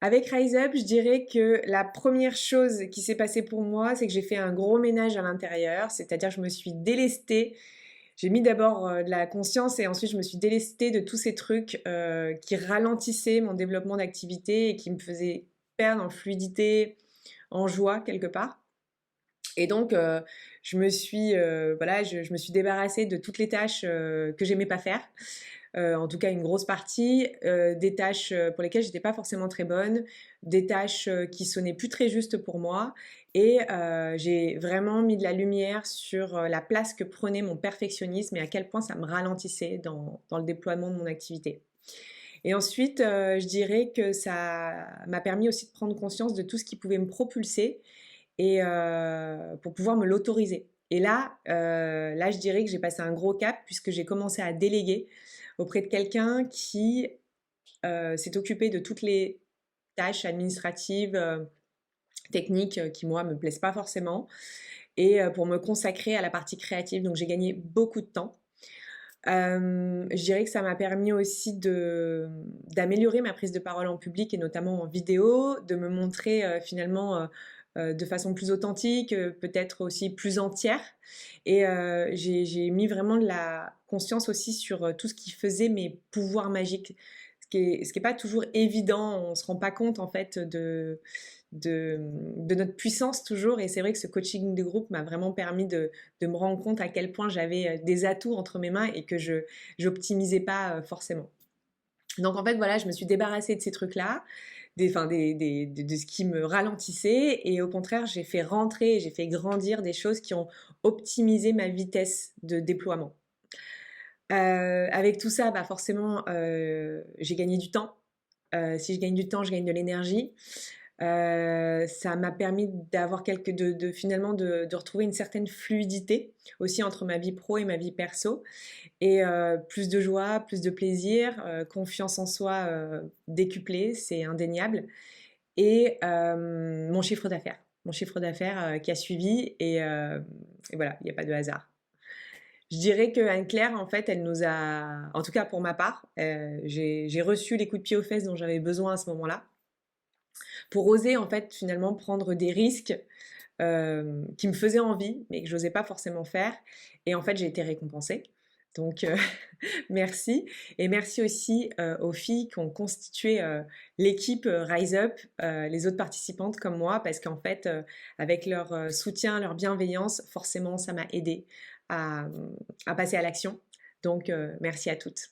Avec Rise Up, je dirais que la première chose qui s'est passée pour moi, c'est que j'ai fait un gros ménage à l'intérieur, c'est-à-dire je me suis délestée. J'ai mis d'abord de la conscience et ensuite je me suis délestée de tous ces trucs qui ralentissaient mon développement d'activité et qui me faisaient perdre en fluidité, en joie quelque part. Et donc, je me suis débarrassée de toutes les tâches que j'aimais pas faire. En tout cas, une grosse partie, des tâches pour lesquelles j'étais pas forcément très bonne, des tâches qui sonnaient plus très justes pour moi. Et j'ai vraiment mis de la lumière sur la place que prenait mon perfectionnisme et à quel point ça me ralentissait dans le déploiement de mon activité. Et ensuite, je dirais que ça m'a permis aussi de prendre conscience de tout ce qui pouvait me propulser et pour pouvoir me l'autoriser. Et là, je dirais que j'ai passé un gros cap puisque j'ai commencé à déléguer auprès de quelqu'un qui s'est occupé de toutes les tâches administratives, techniques qui moi me plaisent pas forcément et pour me consacrer à la partie créative. Donc j'ai gagné beaucoup de temps. Je dirais que ça m'a permis aussi d'améliorer ma prise de parole en public et notamment en vidéo, de me montrer finalement de façon plus authentique, peut-être aussi plus entière. Et j'ai mis vraiment de la conscience aussi sur tout ce qui faisait mes pouvoirs magiques, ce qui est pas toujours évident. On se rend pas compte en fait de notre puissance toujours. Et c'est vrai que ce coaching de groupe m'a vraiment permis de me rendre compte à quel point j'avais des atouts entre mes mains et que je n'optimisais pas forcément. Donc en fait, voilà, je me suis débarrassée de ces trucs-là, de ce qui me ralentissait, et au contraire, j'ai fait rentrer, j'ai fait grandir des choses qui ont optimisé ma vitesse de déploiement. Avec tout ça, bah forcément, j'ai gagné du temps. Si je gagne du temps, je gagne de l'énergie. Ça m'a permis d'avoir finalement de retrouver une certaine fluidité aussi entre ma vie pro et ma vie perso et plus de joie, plus de plaisir, confiance en soi décuplée, c'est indéniable et mon chiffre d'affaires qui a suivi et voilà, il n'y a pas de hasard. Je dirais que Anne-Claire, en fait, elle nous a, en tout cas pour ma part, j'ai reçu les coups de pied aux fesses dont j'avais besoin à ce moment-là pour oser en fait finalement prendre des risques qui me faisaient envie mais que j'osais pas forcément faire et en fait j'ai été récompensée. Donc merci et merci aussi aux filles qui ont constitué l'équipe Rise Up, les autres participantes comme moi parce qu'en fait avec leur soutien, leur bienveillance, forcément ça m'a aidé à, à passer à l'action. Donc merci à toutes.